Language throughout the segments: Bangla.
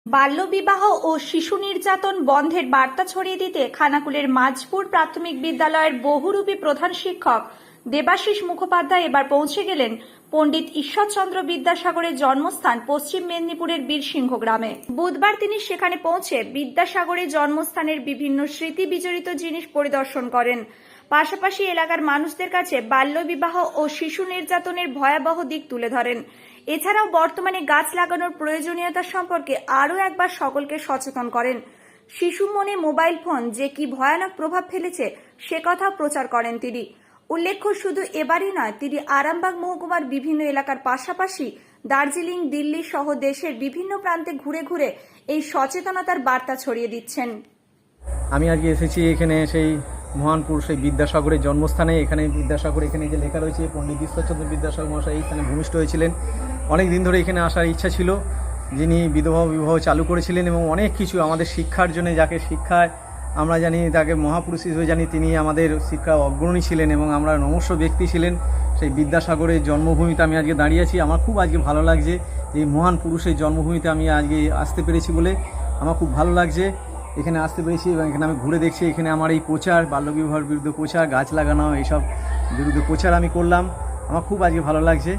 বাল্যবিবাহ ও শিশু নির্যাতন বন্ধের বার্তা ছড়িয়ে দিতে খানাকুলের মাঝপুর প্রাথমিক বিদ্যালয়ের বহুরূপী প্রধান শিক্ষক দেবাশিস মুখোপাধ্যায় এবার পৌঁছে গেলেন পণ্ডিত ঈশ্বরচন্দ্র বিদ্যাসাগরের জন্মস্থান পশ্চিম মেদিনীপুরের বীরসিংহ গ্রামে। বুধবার তিনি সেখানে পৌঁছে বিদ্যাসাগরের জন্মস্থানের বিভিন্ন স্মৃতি বিজড়িত জিনিস পরিদর্শন করেন। পাশাপাশি এলাকার মানুষদের কাছে বাল্যবিবাহ ও শিশু নির্যাতনের ভয়াবহ দিক তুলে ধরেন। এছাড়াও বর্তমানে গাছ লাগানোর প্রয়োজনীয়তা সম্পর্কে আরও একবার সকলকে সচেতন করেন। শিশু মনে মোবাইল ফোন যে কি ভয়ানক প্রভাব ফেলেছে সে কথা প্রচার করেন তিনি। উল্লেখ্য, শুধু এবারই নয়, তিনি আরামবাগ মহকুমার বিভিন্ন এলাকার পাশাপাশি দার্জিলিং, দিল্লি সহ দেশের বিভিন্ন প্রান্তে ঘুরে ঘুরে এই সচেতনতার বার্তা ছড়িয়ে দিচ্ছেন। আমি আজকে এসেছি এখানে সেই মহানপুর সেই বিদ্যাসাগরের জন্মস্থানে। এখানে বিদ্যাসাগর, এখানে যে লেখা রয়েছে পণ্ডিত ঈশ্বরচন্দ্র বিদ্যাসাগর মহাশয় এইখানে ভূমিষ্ঠ হয়েছিলেন। অনেক দিন ধরে এখানে আসার ইচ্ছা ছিল, যিনি বিধবা বিবাহ চালু করেছিলেন এবং অনেক কিছু আমাদের শিক্ষার জন্য, যাকে শিক্ষায় আমরা জানি, তাকে মহাপুরুষ হিসেবে জানি, তিনি আমাদের শিক্ষা অগ্রণী ছিলেন এবং আমরা নমস্য ব্যক্তি ছিলেন। সেই বিদ্যাসাগরের জন্মভূমিতে আমি আজকে দাঁড়িয়ে আছি। আমার খুব আজকে ভালো লাগছে যে এই মহান পুরুষের জন্মভূমিতে আমি আজকে আসতে পেরেছি বলে আমার খুব ভালো লাগছে। এখানে আসতে পেরেছি এবং এখানে আমি ঘুরে দেখছি। এখানে আমার এই প্রচার, বাল্যবিবাহের বিরুদ্ধে প্রচার, গাছ লাগানো, এইসব বিরুদ্ধে প্রচার আমি করলাম। আমার খুব আজকে ভালো লাগছে।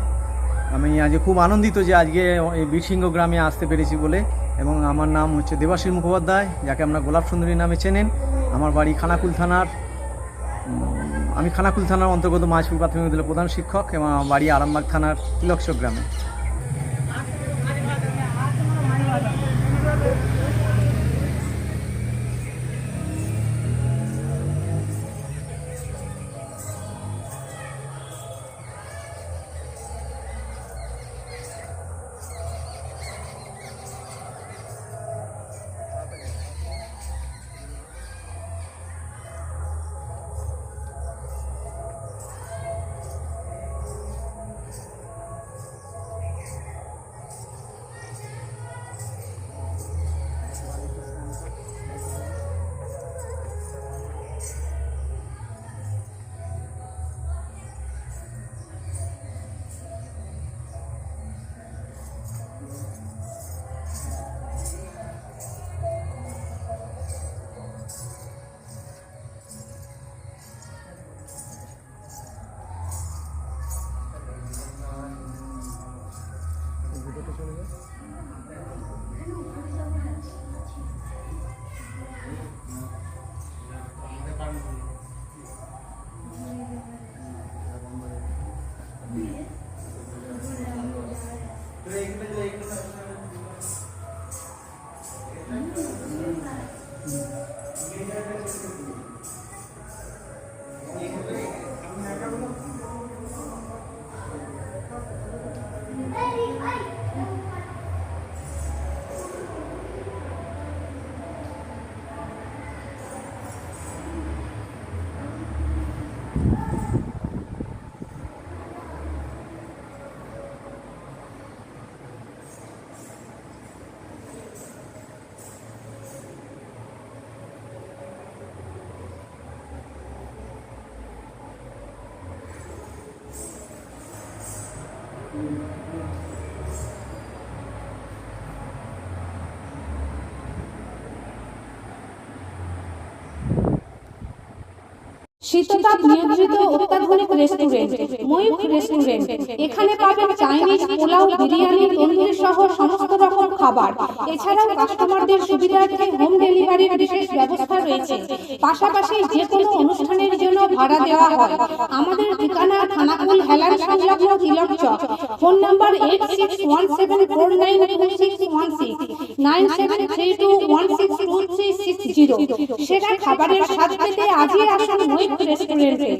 আমি আজকে খুব আনন্দিত যে আজকে এই বীরসিংহ গ্রামে আসতে পেরেছি বলে। এবং আমার নাম হচ্ছে দেবাশিস মুখোপাধ্যায়, যাকে আপনারা গোলাপ সুন্দরী নামে চেনেন। আমার বাড়ি খানাকুল থানার, আমি খানাকুল থানার অন্তর্গত মাঝপুর প্রাথমিক বিদ্যালয়ের প্রধান শিক্ষক এবং আমার বাড়ি আরামবাগ থানার তিলকচক গ্রামে। শীততাপ নিয়ন্ত্রিত অত্যাধুনিক রেস্টুরেন্ট ময়ূখ রেস্টুরেন্ট। এখানে পাবেন চাইনিজ, পোলাও, বিরিয়ানি, তন্দুরি সহ সমস্ত রকম খাবার। এছাড়াও কাস্টমারদের সুবিধার্থে হোম ডেলিভারির বিশেষ ব্যবস্থা রয়েছে। পাশাপাশি যে কোনো অনুষ্ঠানের জন্য ভাড়া দেওয়া হয়। আমাদের ঠিকানা খানাকুল হেলান সংলগ্ন তিলক চক। Phone number 8617492616 9732162360। সেরা খাবারের স্বাদ পেতে আজই আসুন ময়ূখ রেস্টুরেন্টে।